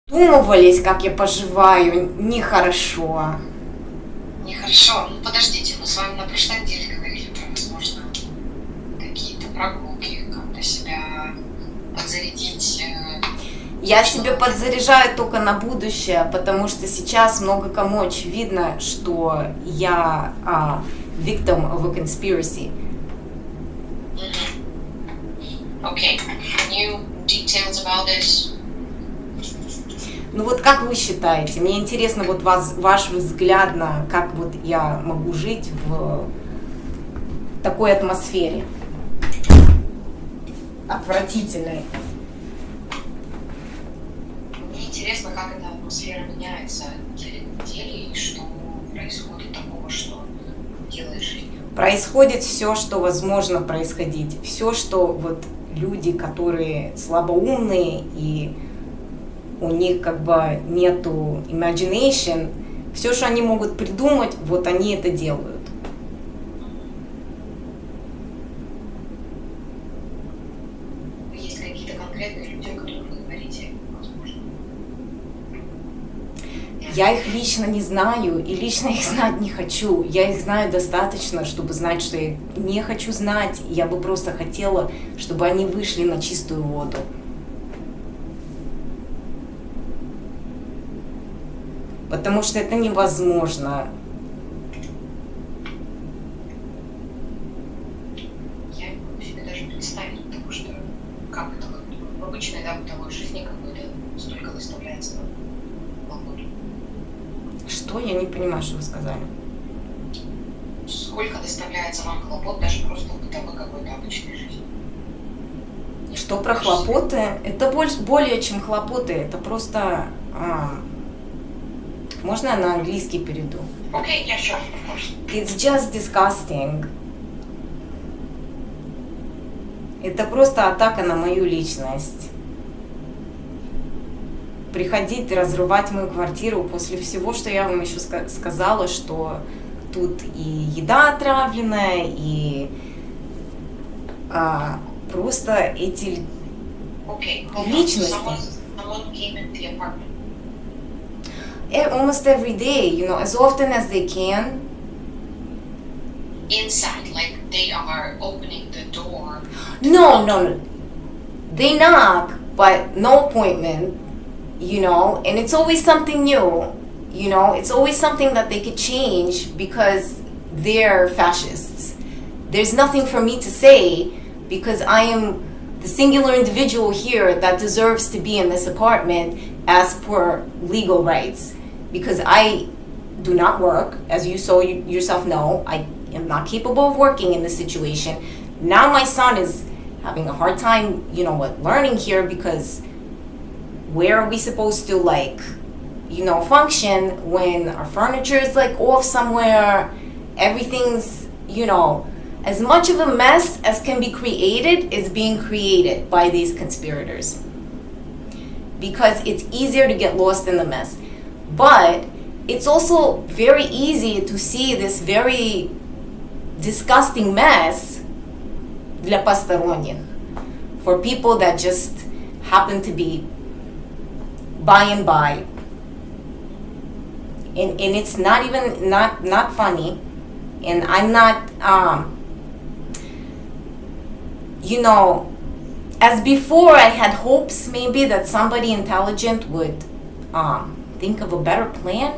Думывались, как я поживаю, нехорошо. Нехорошо. Ну подождите, мы с вами на прошлой неделе говорили про, возможно, какие-то прогулки, как-то себя подзарядить. Я себя подзаряжаю только на будущее, потому что сейчас много кому очевидно, что я victim of a conspiracy. Okay. New details about this? Ну вот как вы считаете? Мне интересно вот ваш взгляд на как вот я могу жить в такой атмосфере отвратительной. Мне интересно, как эта атмосфера меняется неделе и что происходит такого, что делает жизнь. Происходит все, что возможно происходить. Все, что вот люди, которые слабоумные и у них как бы нету imagination, все, что они могут придумать, вот они это делают. Есть какие-то конкретные люди, о которых вы говорите, возможно? Я их лично не знаю и лично их знать не хочу. Я их знаю достаточно, чтобы знать, что я не хочу знать. Я бы просто хотела, чтобы они вышли на чистую воду. Потому что это невозможно. Я не могу себе даже представить, потому что как это вот в обычной, да, бытовой жизни какой-то столько выставляется на воду. Что? Я не понимаю, что вы сказали. Сколько доставляется вам хлопот даже просто в бытовой какой-то обычной жизни? Что про хлопоты? Это более чем хлопоты. Это просто... Можно я на английский перейду? Okay, yeah, sure, of course. It's just disgusting. Это просто атака на мою личность. Приходить, разрывать мою квартиру после всего, что я вам еще сказала, что тут и еда отравленная, и просто эти личности. Someone came into the apartment. Almost every day, you know, as often as they can. Inside, like they are opening the door. No. They knock, but no appointment, you know, and it's always something new, you know, it's always something that they could change because they're fascists. There's nothing for me to say because I am the singular individual here that deserves to be in this apartment as per legal rights. Because I do not work, as you so yourself know, I am not capable of working in this situation. Now my son is having a hard time, you know what, learning here because where are we supposed to like, you know, function when our furniture is like off somewhere, everything's, you know, as much of a mess as can be created is being created by these conspirators. Because it's easier to get lost in the mess. But it's also very easy to see this very disgusting mess для посторонних, for people that just happen to be by and by. And it's not even, not funny. And I'm not, you know, as before I had hopes maybe that somebody intelligent would think of a better plan.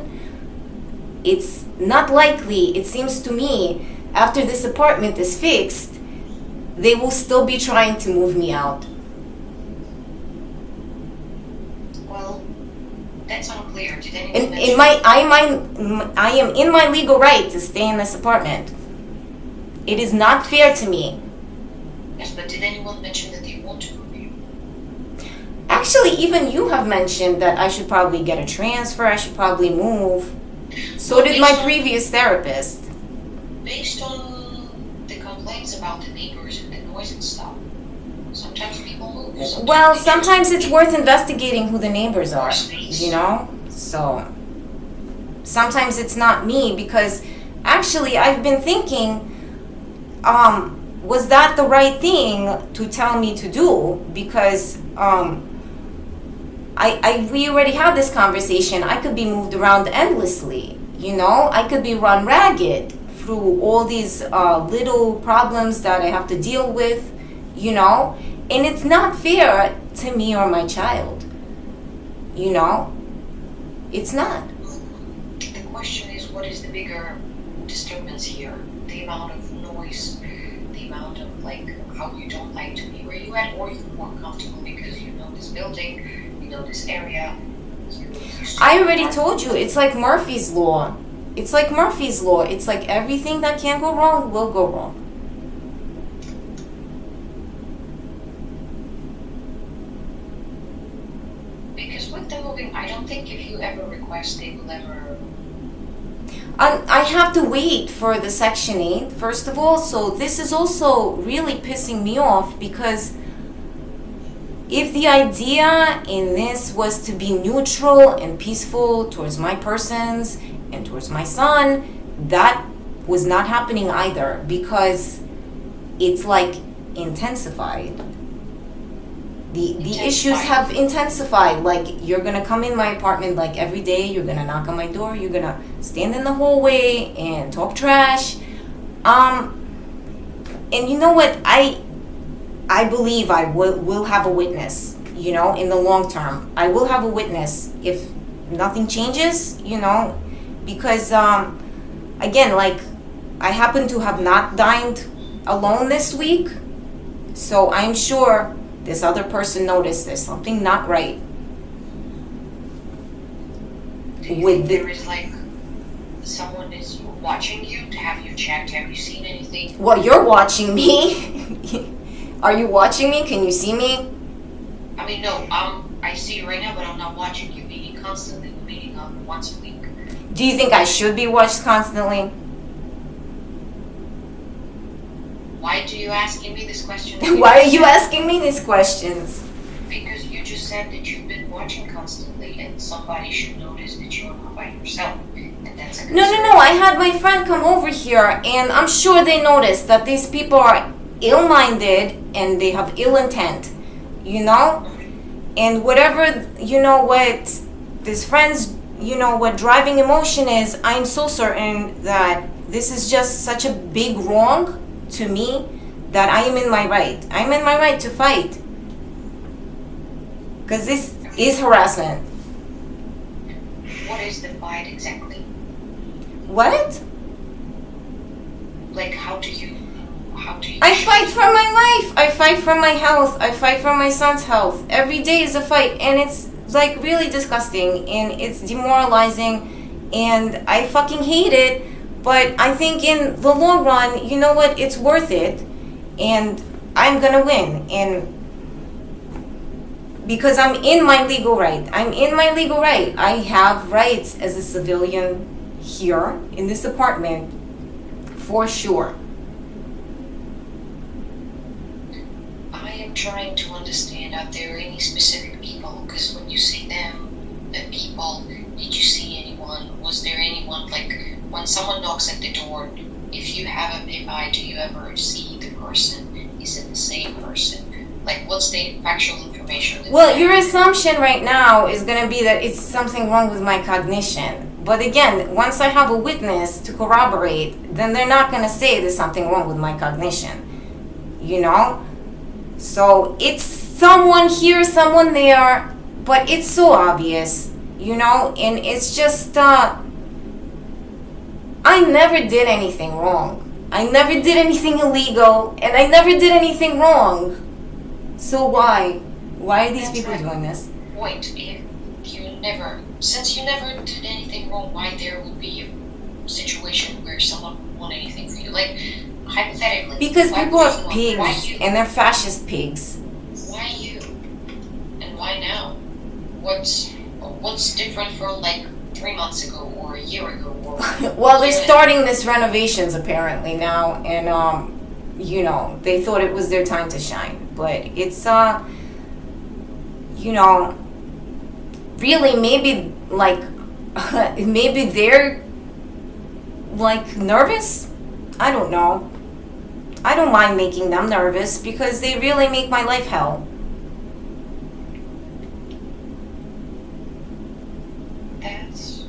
It's not likely, it seems to me, after this apartment is fixed, they will still be trying to move me out. Well, that's unclear. Did anyone mention... I am in my legal right to stay in this apartment. It is not fair to me. Yes, but did anyone mention that they want to move you? Actually, even you have mentioned that I should probably get a transfer, I should probably move. So did my previous therapist. Based on the complaints about the neighbors and the noise and stuff, sometimes people move. Well, sometimes it's worth investigating who the neighbors are, you know? So, sometimes it's not me because actually I've been thinking, was that the right thing to tell me to do? Because we already had this conversation. I could be moved around endlessly, you know? I could be run ragged through all these little problems that I have to deal with, you know? And it's not fair to me or my child, you know? It's not. The question is, what is the bigger disturbance here? The amount of noise, the amount of like how you don't like to be where you at, or you're more comfortable because you know this building, you know this area. I already told you, it's like Murphy's Law. It's like Murphy's Law. It's like everything that can go wrong will go wrong. Because with the moving, I don't think if you ever request, they will ever. I have to wait for the Section 8, first of all, so this is also really pissing me off because if the idea in this was to be neutral and peaceful towards my persons and towards my son, that was not happening either because it's like intensified. The issues have intensified. Like, you're gonna come in my apartment like every day, you're gonna knock on my door, you're gonna stand in the hallway and talk trash. And you know what, I believe I will have a witness, you know, in the long term. I will have a witness if nothing changes, you know, because again, like, I happen to have not dined alone this week, so I'm sure this other person noticed there's something not right. Do you think there is like someone is watching you? Have you checked? Have you seen anything? Well, you're watching me. Are you watching me? Can you see me? I mean, no. I see you right now, but I'm not watching you. Meeting constantly, meeting once a week. Do you think I should be watched constantly? Why do you asking me this question? Why are you asking me these questions? Because you just said that you've been watching constantly, and somebody should notice that you're not by yourself, and that's a concern. No. I had my friend come over here, and I'm sure they noticed that these people are ill-minded and they have ill intent, you know? And whatever, you know, what this friend's, you know, what driving emotion is, I'm so certain that this is just such a big wrong to me that I am in my right. I'm in my right to fight. Because this is harassment. What is the fight exactly? What? Like, how do you I fight for my life. I fight for my health. I fight for my son's health. Every day is a fight, and it's like really disgusting, and it's demoralizing, and I fucking hate it. But I think in the long run, you know what? It's worth it, and I'm gonna win. And because I'm in my legal right. I'm in my legal right. I have rights as a civilian here in this apartment, for sure. I'm trying to understand, are there any specific people? Because when you say them, the people, did you see anyone? Was there anyone, like, when someone knocks at the door, if you have a PI, do you ever see the person? Is it the same person? Like, what's the factual information? Well, your assumption right now is going to be that it's something wrong with my cognition. But again, once I have a witness to corroborate, then they're not going to say there's something wrong with my cognition. You know? So it's someone here, someone there, but it's so obvious, you know? And it's just, I never did anything wrong. I never did anything illegal, and I never did anything wrong. So why? Why are these people doing this? Point. Since you never did anything wrong, why there would be a situation where someone would want anything for you? Like, hypothetically. Because people are pigs, and they're fascist pigs. Why you? And why now? What's different from like 3 months ago or a year ago? Or well, they're starting this renovations apparently now, and you know, they thought it was their time to shine, but it's you know, really maybe like maybe they're like nervous. I don't know. I don't mind making them nervous because they really make my life hell. that's.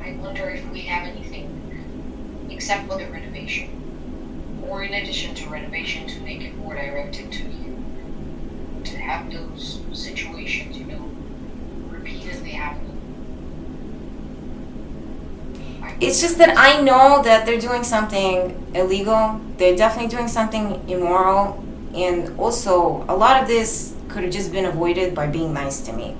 I wonder if we have anything except for the renovation, or in addition to renovation, to make it more directed to you, to have those situations, repeatedly happen. It's just that I know that they're doing something illegal. They're definitely doing something immoral. And also, a lot of this could have just been avoided by being nice to me.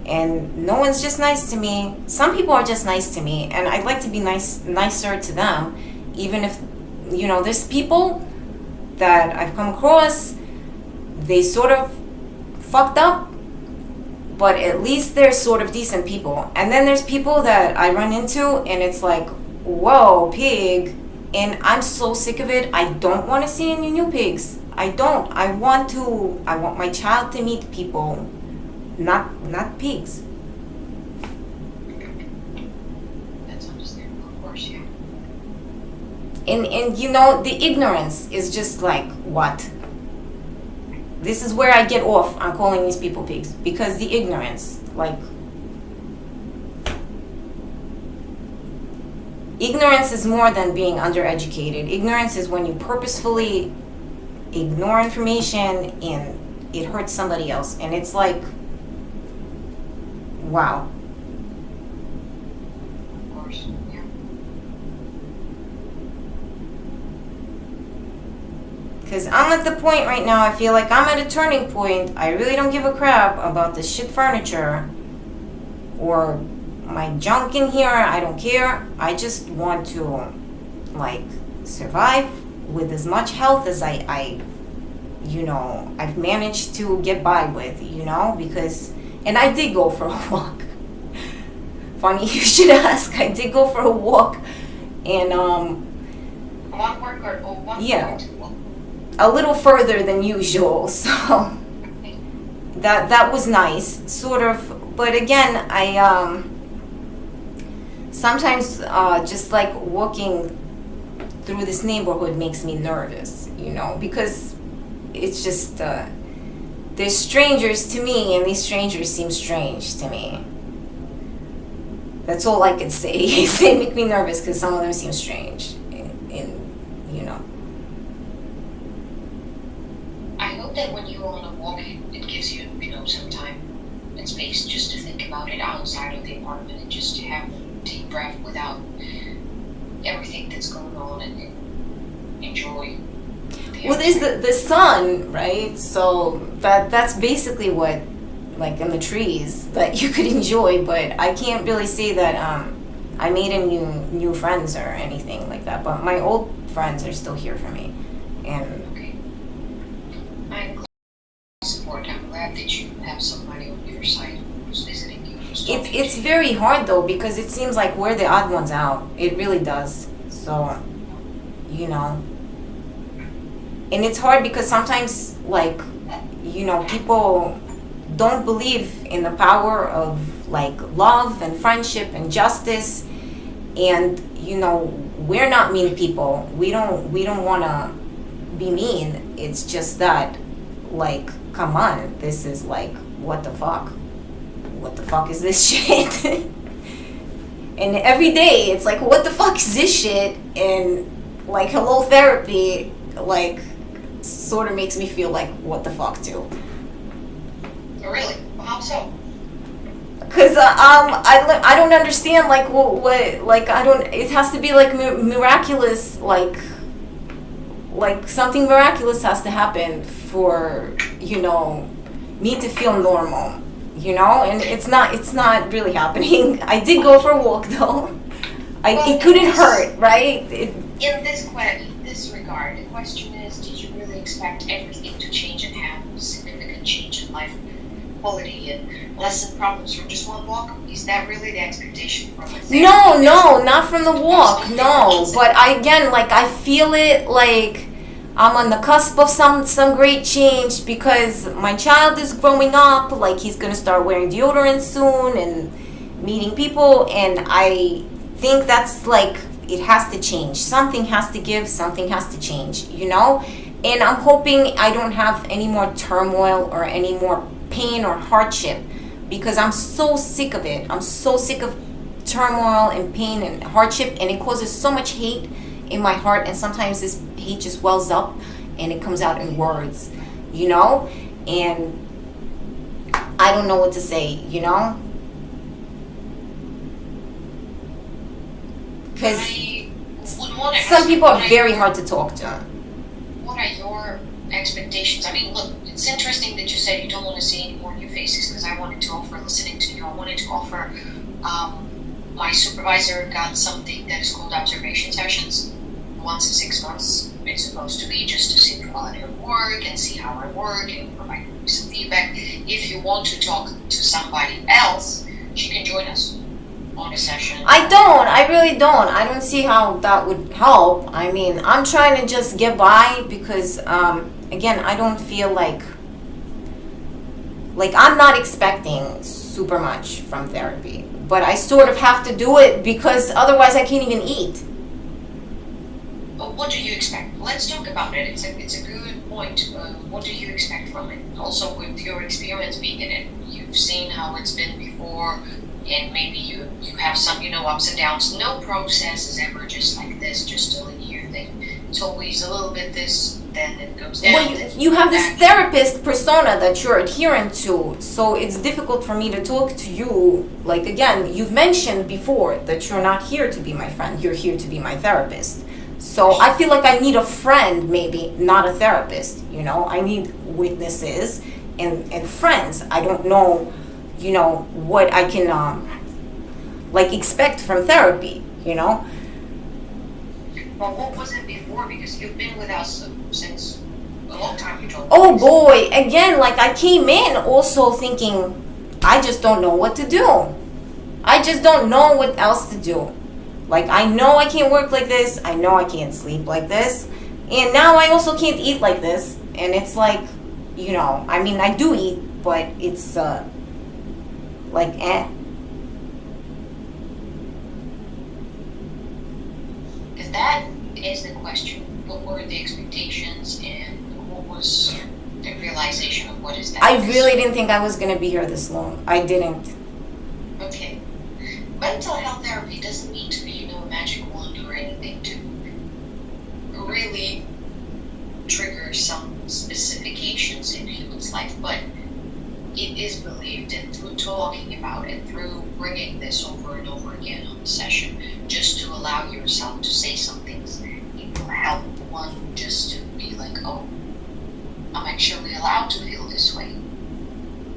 And no one's just nice to me. Some people are just nice to me, and I'd like to be nicer to them. Even if, there's people that I've come across, they sort of fucked up, but at least they're sort of decent people. And then there's people that I run into, and it's like, whoa, pig. And I'm so sick of it. I don't want to see any new pigs. I don't. I want my child to meet people, not pigs. That's understandable, of course, yeah. And the ignorance is just like, what? This is where I get off on calling these people pigs, because the ignorance, ignorance is more than being undereducated. Ignorance is when you purposefully ignore information and it hurts somebody else. And it's like, wow. Of course, yeah. Because I'm at the point right now, I feel like I'm at a turning point. I really don't give a crap about the shit furniture or my junk in here. I don't care. I just want to, survive with as much health as I've managed to get by with, because, and I did go for a walk. Funny you should ask. I did go for a walk, and, One work or one yeah. point? A little further than usual, so that was nice, sort of. But again, I sometimes just like walking through this neighborhood makes me nervous, because it's just they're strangers to me, and these strangers seem strange to me. That's all I could say. They make me nervous because some of them seem strange, I hope that when you go on a walk, it gives you, some time and space just to think about it outside of the apartment, and just to have a deep breath without everything that's going on, and enjoy. Well, there's the sun, right? So that's basically what, in the trees, that you could enjoy. But I can't really say that I made any new friends or anything like that. But my old friends are still here for me, and I'm glad support. I'm glad that you have somebody on your side who's visiting you. it's very hard though, because it seems like we're the odd ones out. It really does. So, and it's hard because sometimes, people don't believe in the power of love and friendship and justice. And we're not mean people. We don't want to be mean. It's just that, come on, this is what the fuck is this shit? And every day it's what the fuck is this shit? And hello therapy sort of makes me feel what the fuck too. Oh, really? Well, how so? Because I don't understand what I don't. It has to be miraculous, something miraculous has to happen for me to feel normal, and it's not really happening. I did go for a walk though. It couldn't hurt, right? In this regard, the question is, did you really expect everything to change and have a significant change in life quality and lessen problems from just one walk? Is that really the expectation from a therapy? No, not from the walk, no. But I feel it I'm on the cusp of some great change, because my child is growing up, he's gonna start wearing deodorant soon and meeting people, and I think that's it has to change. Something has to give, something has to change, And I'm hoping I don't have any more turmoil or any more pain or hardship because I'm so sick of it. I'm so sick of turmoil and pain and hardship, and it causes so much hate in my heart, and sometimes this hate just wells up and it comes out in words, you know, and I don't know what to say, you know, because some people are very hard to talk to. What are your expectations? I mean, look, it's interesting that you said you don't want to see any more new faces, because I wanted to offer, listening to you, I wanted to offer, my supervisor got something that is called observation sessions. Once in 6 months, it's supposed to be just to see the quality of work and see how I work and provide some feedback. If you want to talk to somebody else, she can join us on a session. I really don't. I don't see how that would help. I mean, I'm trying to just get by because, again, I don't feel like I'm not expecting super much from therapy, but I sort of have to do it because otherwise I can't even eat. But what do you expect? Let's talk about it. It's a good point. What do you expect from it? Also, with your experience being in it, you've seen how it's been before, and maybe you have some, ups and downs. No process is ever just like this, just a linear thing. It's always a little bit this, then it goes down. Well, you have this therapist persona that you're adherent to, so it's difficult for me to talk to you. Like, again, you've mentioned before that you're not here to be my friend, you're here to be my therapist. So I feel like I need a friend, maybe, not a therapist, I need witnesses and friends. I don't know, what I can, expect from therapy, Well, what was it before? Because you've been with us since a long time, you told me. Oh boy, again, I came in also thinking, I just don't know what to do. I just don't know what else to do. I know I can't work like this. I know I can't sleep like this. And now I also can't eat like this. And it's I mean, I do eat, but it's, If that is the question, what were the expectations and what was the realization of what is that? I really didn't think I was going to be here this long. I didn't. Okay. Mental health therapy doesn't need to be, a magic wand or anything to really trigger some specifications in a human's life, but it is believed, and through talking about it, through bringing this over and over again on the session, just to allow yourself to say some things, it will help one just to be like, oh, I'm actually allowed to feel this way.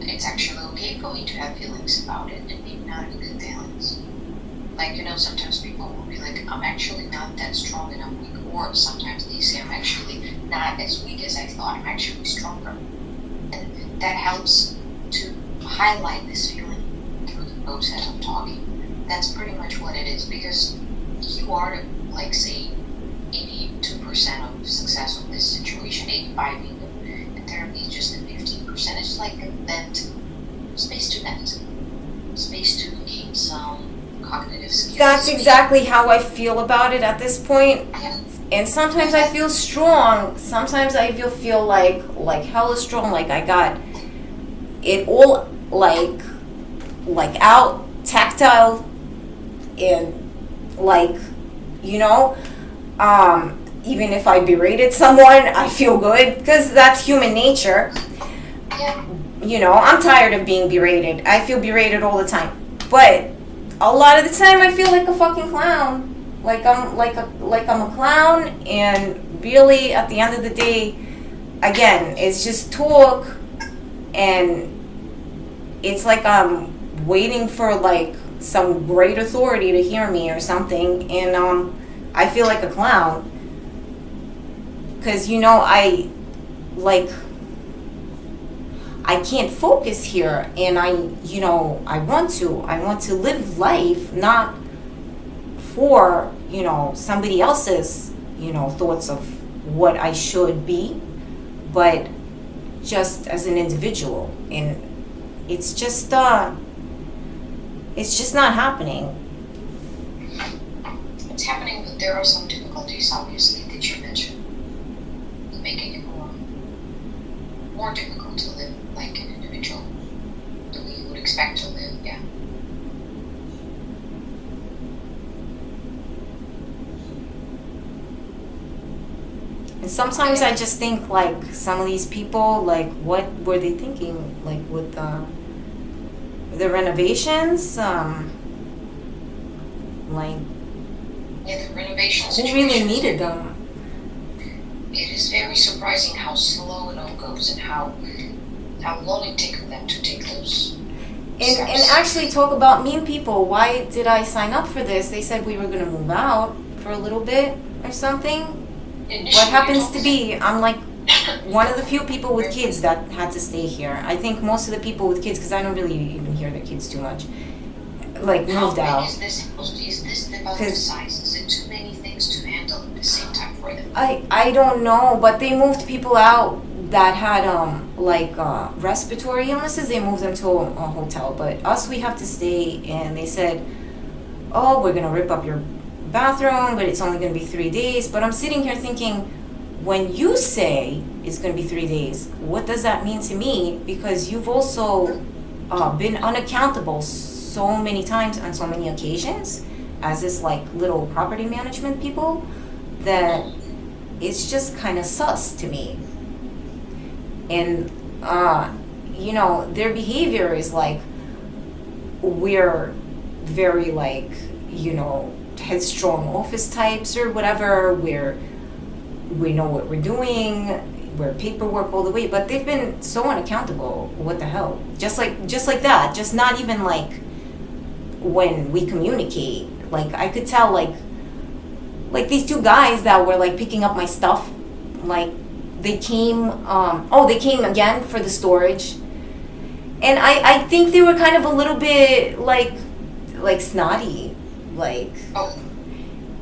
It's actually okay for me to have feelings about it, and maybe not even good feelings. Sometimes people will be like, I'm actually not that strong and I'm weak, or sometimes they say, I'm actually not as weak as I thought, I'm actually stronger. And that helps to highlight this feeling through the process of talking. That's pretty much what it is, because you are, say, 82% of success of this situation, 85 even, and therapy is just the 15%. It's like a vent, space to vent, space to gain some cognitive skills. That's exactly how I feel about it at this point. Yeah. And sometimes I feel strong. Sometimes I feel like hella strong. Like I got it all out, tactile, and even if I berated someone, I feel good because that's human nature. Yeah. I'm tired of being berated. I feel berated all the time. But a lot of the time I feel like a fucking clown. I'm a clown, and really at the end of the day, again, it's just talk, and it's like I'm waiting for some great authority to hear me or something, and I feel like a clown because I can't focus here, and I want to live life not for somebody else's thoughts of what I should be, but just as an individual. And it's just not happening. It's happening, but there are some difficulties, obviously, that you mentioned, making it more difficult to live like an individual the way you would expect to live. Yeah. And sometimes I just think like some of these people, like what were they thinking, like with the renovations, like Yeah, the renovation who situation. really needed them? It is very surprising how slow it all goes and how long it takes them to take those And steps. actually talk about mean people. Why did I sign up for this? They said we were gonna move out for a little bit or something. Initially, What you're happens to talking- be, I'm like one of the few people with kids that had to stay here. I think most of the people with kids, because I don't really even hear the kids too much, like How moved big out. is this house? Is this development 'Cause- size? Is it too many things to handle at the same time for them? I don't know, but they moved people out that had respiratory illnesses. They moved them to a hotel, but us we have to stay. And they said, "Oh, we're gonna rip up your bathroom, but it's only gonna be 3 days." But I'm sitting here thinking, when you say it's gonna be 3 days, what does that mean to me? Because you've also been unaccountable so many times on so many occasions as this like little property management people that it's just kind of sus to me. And their behavior is like we're very like headstrong office types or whatever, where we know what we're doing, we're paperwork all the way, but they've been so unaccountable. What the hell? Just like that, just not even like when we communicate. Like I could tell like these two guys that were like picking up my stuff, like they came they came again for the storage, and I think they were kind of a little bit like snotty, like Oh,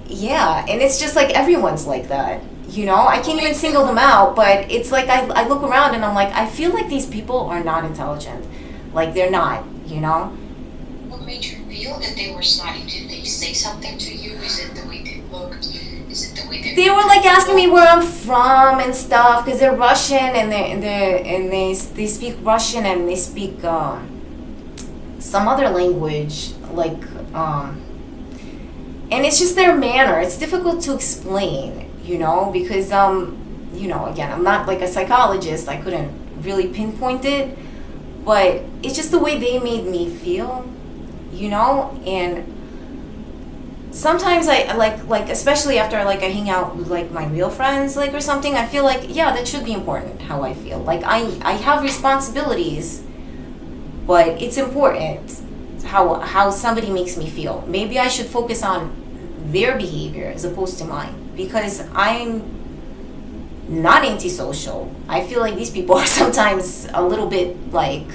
yeah. And it's just like everyone's like that, I can't even single them out, but it's like I look around and I'm like, I feel like these people are not intelligent, like they're not. what made you feel that they were snotty? Did they say something to you? Is it the way they looked? Is it the way They were like asking me where I'm from and stuff, because they're Russian, and they speak Russian, and they speak some other language, like and it's just their manner. It's difficult to explain, because again, I'm not like a psychologist. I couldn't really pinpoint it, but it's just the way they made me feel, and sometimes I like especially after like I hang out with like my real friends, like, or something, I feel like, yeah, that should be important how I feel. Like I have responsibilities, but it's important how somebody makes me feel. Maybe I should focus on their behavior as opposed to mine, because I'm not antisocial. I feel like these people are sometimes a little bit like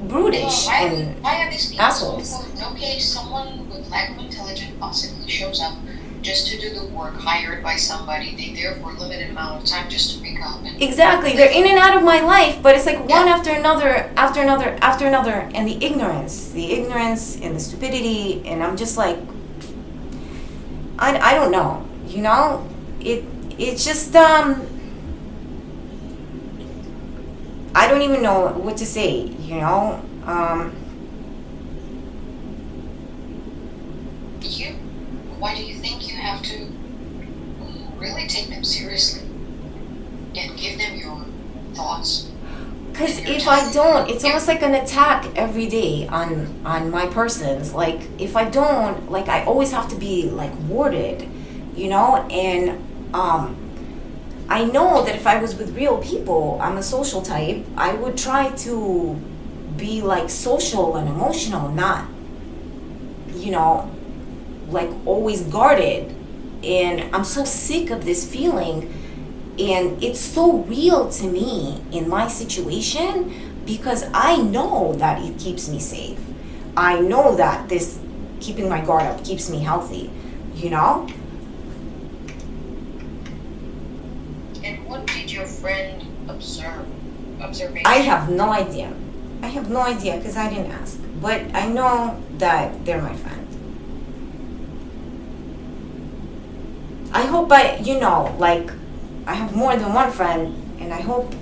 brutish and why are these people assholes. so cool? Okay, someone with lack of intelligence possibly shows up just to do the work hired by somebody. They there for a limited amount of time just to pick up. And Exactly, they're in and out of my life, but it's like one after another, after another, after another, and the ignorance and the stupidity, and I'm just like, I don't know, it's just I don't even know what to say, why do you think you have to really take them seriously and give them your thoughts? Because if I don't, it's almost like an attack every day on my persons. Like if I don't, like I always have to be like warded, and I know that if I was with real people, I'm a social type, I would try to be like social and emotional, not, like always guarded. And I'm so sick of this feeling, and it's so real to me in my situation, because I know that it keeps me safe. I know that this keeping my guard up keeps me healthy, And what did your friend observation? I have no idea. Because I didn't ask. But I know that they're my friend. I hope like, I have more than one friend, and I hope,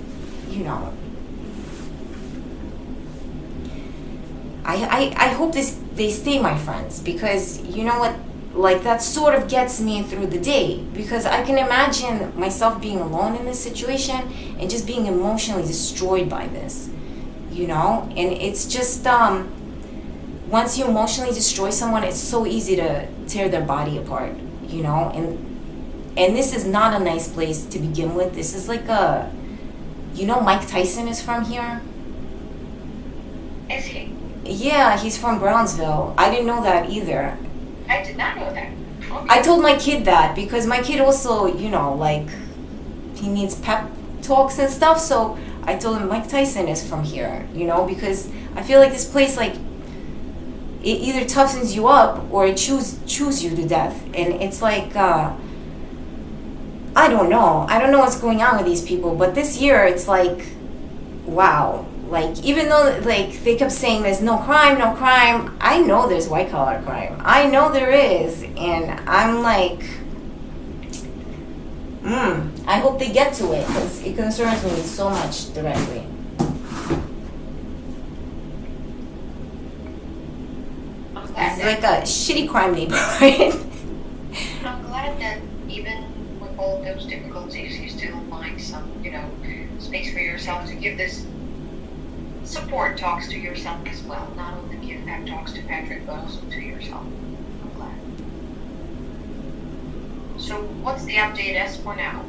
I hope they stay my friends, because you know what, like that sort of gets me through the day, because I can imagine myself being alone in this situation and just being emotionally destroyed by this, you know. And it's just once you emotionally destroy someone, it's so easy to tear their body apart, you know. And this is not a nice place to begin with. This is like a, you know, Mike Tyson is from here. Is he? Yeah, he's from Brownsville. I didn't know that either. I did not know that. Okay. I told my kid that because my kid also, you know, like, he needs pep talks and stuff. So I told him Mike Tyson is from here, you know, because I feel like this place, like, it either toughens you up or it chews you to death. And it's like, I don't know. I don't know what's going on with these people. But this year, it's like, wow. Like, even though, like, they kept saying there's no crime, I know there's white-collar crime. I know there is. And I'm like, I hope they get to it, because it concerns me so much directly. It's like a shitty crime neighborhood. I'm glad that even with all those difficulties, you still find some, you know, space for yourself to give this support talks to yourself as well. Not only give pep talks to Patrick, but also to yourself. I'm glad. So what's the update as for now?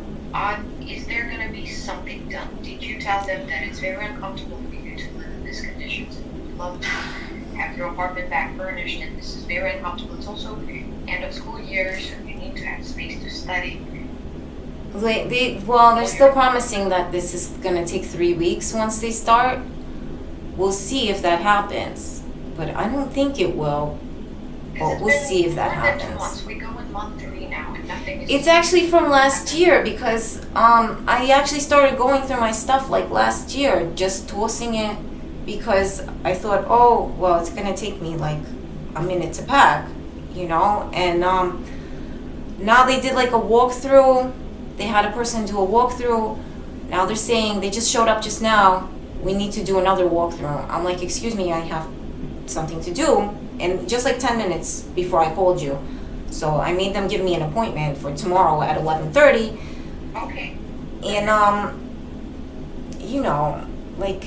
Is there going to be something done? Did you tell them that it's very uncomfortable for you to live in these conditions and you'd love to have your apartment back furnished, and this is very uncomfortable? It's also end of school year, so you need to have space to study. They're still promising that this is going to take 3 weeks once they start. We'll see if that happens, but I don't think it will. But we'll see if that happens. We go in month 3 now, and nothing is. It's actually from last year, because I actually started going through my stuff like last year, just tossing it, because I thought, oh well, it's gonna take me like a minute to pack, you know. And now they did like a walkthrough. They had a person do a walkthrough. Now they're saying they just showed up just now. We need to do another walkthrough. I'm like, excuse me, I have something to do. And just like 10 minutes before I called you. So I made them give me an appointment for tomorrow at 11:30. Okay. And, you know, like,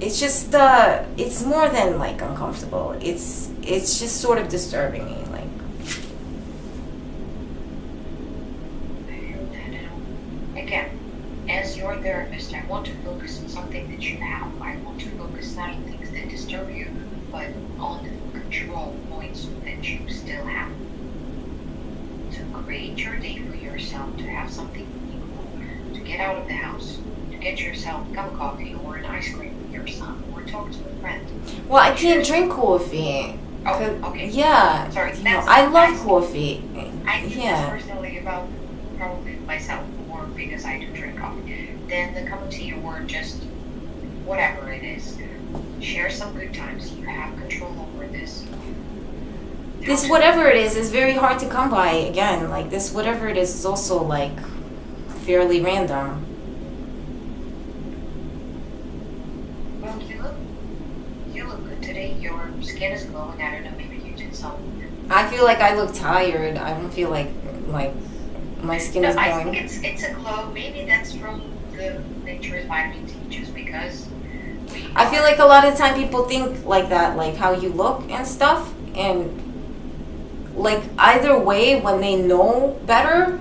it's just, it's more than like uncomfortable. It's just sort of disturbing me. Like, again, as your therapist, I want to focus on something that you have. I want to focus not on things that disturb you, but on the control points that you still have. To create your day for yourself, to have something meaningful, to get out of the house, to get yourself a cup of coffee or an ice cream with your son, or talk to a friend. well, I can't drink coffee. Oh, okay. Yeah. Sorry, you know, I love coffee. I do Yeah. this personally about probably myself, or because I do drink coffee. Then the cup of tea or just whatever it is. Share some good times. You have control over this. This whatever it is very hard to come by again. Like, this whatever it is also like fairly random. Well, you look good today. Your skin is glowing. I don't know, maybe you did some. I feel like I look tired. I don't feel like my skin is glowing. I think it's a glow. Maybe that's from the nature's vitamin D, just because. I feel like a lot of the time people think like that, like how you look and stuff, and like either way, when they know better,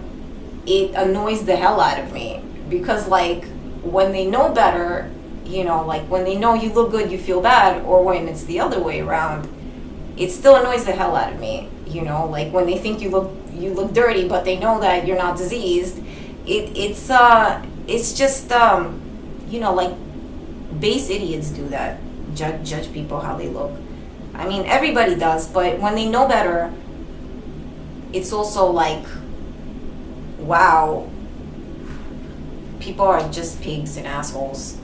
it annoys the hell out of me, because like when they know better, you know, like when they know you look good, you feel bad, or when it's the other way around, it still annoys the hell out of me, you know, like when they think you look dirty, but they know that you're not diseased. It's just you know, like, base idiots do that. Judge people how they look. I mean, everybody does, but when they know better, it's also like, wow, people are just pigs and assholes.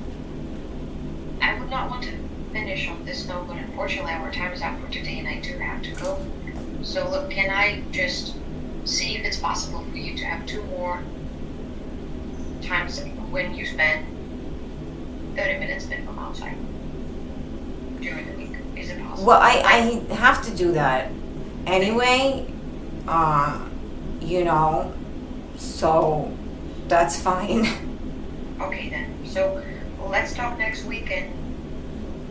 I would not want to finish on this note, but unfortunately our time is up for today and I do have to go. So look, can I just see if it's possible for you to have 2 more times when you spend 30 minutes minimum outside? Well, I have to do that anyway, you know, so that's fine. Okay then. So let's talk next week and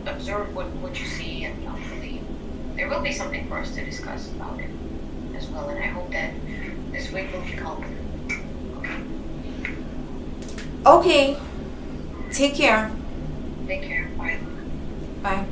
observe what you see, and hopefully there will be something for us to discuss about it as well. And I hope that this week will be helpful. Okay. Okay, take care. Take care. Bye. Bye.